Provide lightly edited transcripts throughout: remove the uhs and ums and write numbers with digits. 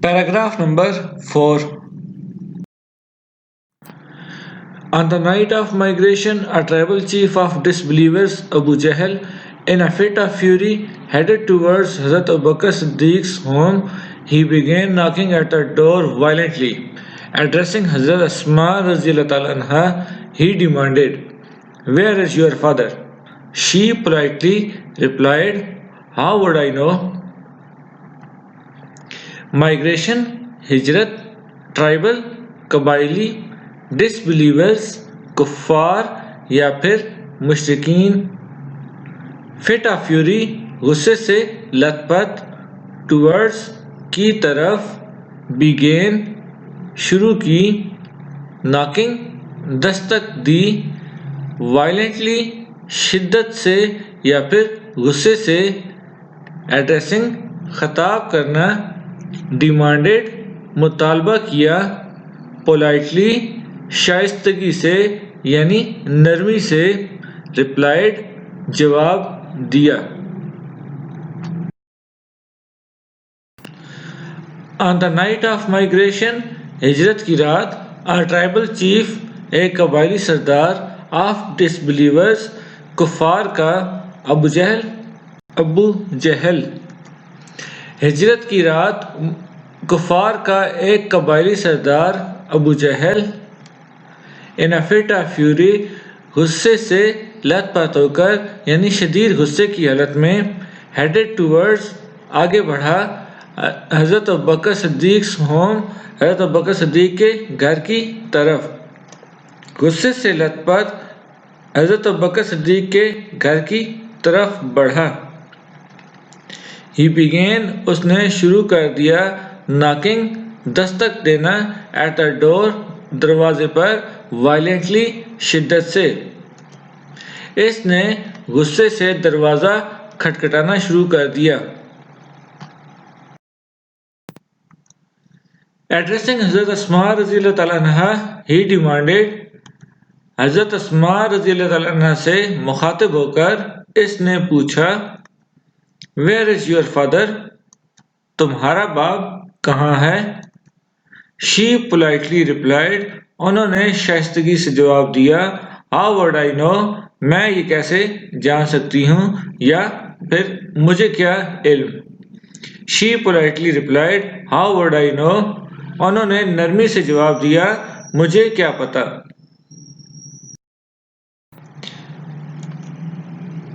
Paragraph number 4. On the night of migration, a tribal chief of disbelievers, Abu Jahl, in a fit of fury, headed towards Hazrat Abu Bakr Siddiq's home. He began knocking at the door violently. Addressing Hazrat Asma Radhiyallahu Ta'ala anha, he demanded, "Where is your father?" She politely replied, "How would I know?" Migration, ہجرت, tribal, قبائلی, ڈسبلیورز, کفار یا پھر مشرکین. Fit of fury, غصے سے لت پت, towards, کی طرف, بیگین, شروع کی, ناکنگ, دستک دی, وائلنٹلی, شدت سے یا پھر غصے سے, ایڈریسنگ, خطاب کرنا, ڈیمانڈڈ, مطالبہ کیا, پولائٹلی, شائستگی سے یعنی نرمی سے, ریپلائڈ, جواب دیا. آن دا نائٹ آف مائگریشن, ہجرت کی رات, آ ٹرائبل چیف, ایک قبائلی سردار, آف ڈسبلیورز, کفار کا, ابو جہل. ہجرت کی رات, کفار کا ایک قبائلی سردار ابو جہل, ان فٹ آف فیوری, غصے سے لت پت ہو کر یعنی شدید غصے کی حالت میں, ہیڈڈ ٹورڈز, آگے بڑھا, حضرت ابو بکر صدیق's ہوم, حضرت ابو بکر صدیق کے گھر کی طرف. غصے سے لت پت حضرت ابو بکر صدیق کے گھر کی طرف بڑھا. He began, اس نے شروع کر دیا, knocking, دستک دینا, at the door, دروازے پر, violently, شدت سے. اس نے غصے سے دروازہ کھٹکھٹانا شروع کر دیا. Addressing حضرت اسماء رضی اللہ تعالیٰ عنہا, he demanded, حضرت اسماء رضی اللہ تعالیٰ عنہ سے مخاطب ہو کر اس نے پوچھا, Where is your father? تمہارا باپ کہاں ہے؟ She politely replied, انہوں نے شائستگی سے جواب دیا, How would I know? میں یہ کیسے جان سکتی ہوں یا پھر مجھے کیا علم. She politely replied, How would I know? انہوں نے نرمی سے جواب دیا, مجھے کیا پتا.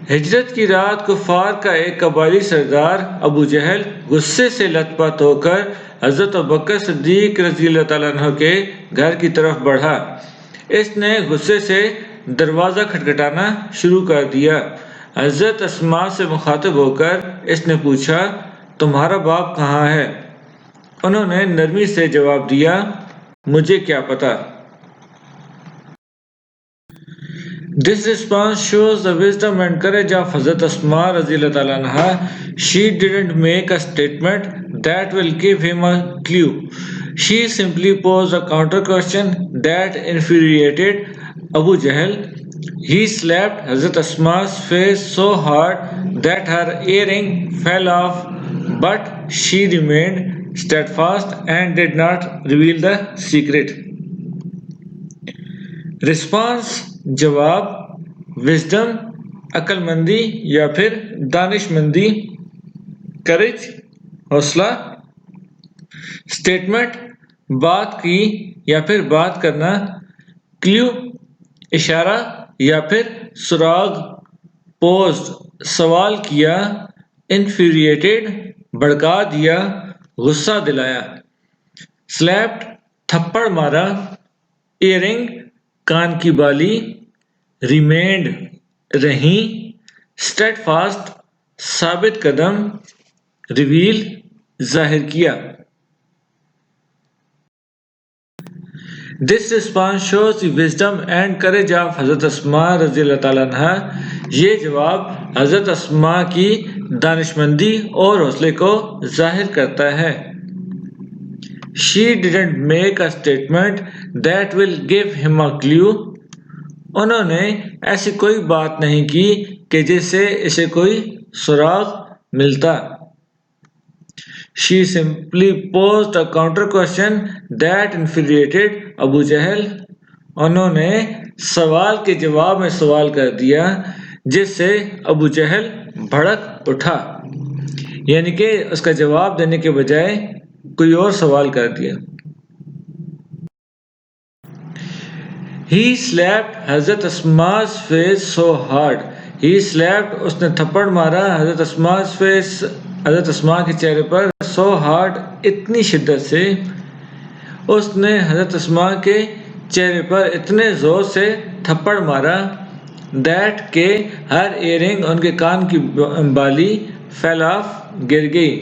ہجرت کی رات, کفار کا ایک قبائلی سردار ابو جہل غصے سے لت پت ہو کر حضرت ابو بکر صدیق رضی اللہ تعالیٰ عنہ کے گھر کی طرف بڑھا. اس نے غصے سے دروازہ کھٹکھٹانا شروع کر دیا. حضرت اسماء سے مخاطب ہو کر اس نے پوچھا, تمہارا باپ کہاں ہے؟ انہوں نے نرمی سے جواب دیا, مجھے کیا پتا. This response shows the wisdom and courage of Hazrat Asma Radhiyallahu Ta'ala anha. She didn't make a statement that will give him a clue. She simply posed a counter question that infuriated Abu Jahl. He slapped Hazrat Asma's face so hard that her earring fell off, but she remained steadfast and did not reveal the secret. Response, جواب, wisdom, عقل مندی یا پھر دانش مندی, courage, حوصلہ, statement, بات کی یا پھر بات کرنا, کلیو, اشارہ یا پھر سراغ, پوزڈ, سوال کیا, انفیریٹیڈ, بھڑکا دیا, غصہ دلایا, سلیپڈ, تھپڑ مارا, ایئرنگ, کان کی بالی, ریمینڈ, رہیں, اسٹیڈ فاسٹ, ثابت قدم, ریویل, ظاہر کیا. This response shows the wisdom and courage of حضرت اسماء رضی اللہ تعالیٰ عنہ. یہ جواب حضرت اسماء کی دانشمندی اور حوصلے کو ظاہر کرتا ہے. She didn't make a statement that will give him a clue. انہوں نے ایسی کوئی بات نہیں کی کہ جس سے اسے کوئی سراغ ملتا. She simply posed a counter question that infuriated Abu Jahl. انہوں نے سوال کے جواب میں سوال کر دیا جس سے ابو جہل بھڑک اٹھا، یعنی کہ اس کا جواب دینے کے بجائے کوئی اور سوال کر دیا۔ He slapped حضرت اسما's face so hard. He slapped اس نے تھپڑ مارا حضرت اسما's face حضرت اسما کے چہرے پر so hard اتنی شدت سے، اس نے حضرت اسما کے چہرے پر اتنے زور سے تھپڑ مارا that کہ ہر ایئرنگ ان کے کان کی بالی fell off گر گئی،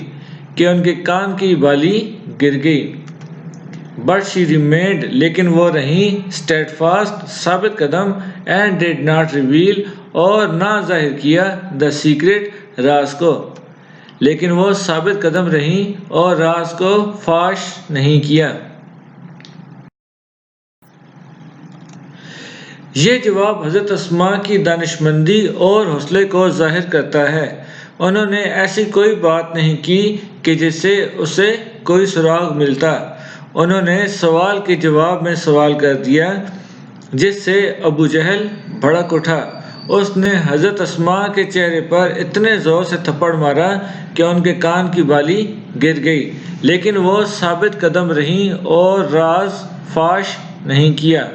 کہ ان کے کان کی بالی گر گئی۔ But she remained لیکن وہ رہیں steadfast ثابت قدم and did not reveal اور نہ ظاہر کیا the secret راز کو، لیکن وہ ثابت قدم رہیں اور راز کو فاش نہیں کیا۔ یہ جواب حضرت اسما کی دانشمندی اور حوصلے کو ظاہر کرتا ہے۔ انہوں نے ایسی کوئی بات نہیں کی کہ جس سے اسے کوئی سراغ ملتا۔ انہوں نے سوال کے جواب میں سوال کر دیا جس سے ابو جہل بھڑک اٹھا۔ اس نے حضرت اسما کے چہرے پر اتنے زور سے تھپڑ مارا کہ ان کے کان کی بالی گر گئی، لیکن وہ ثابت قدم رہیں اور راز فاش نہیں کیا۔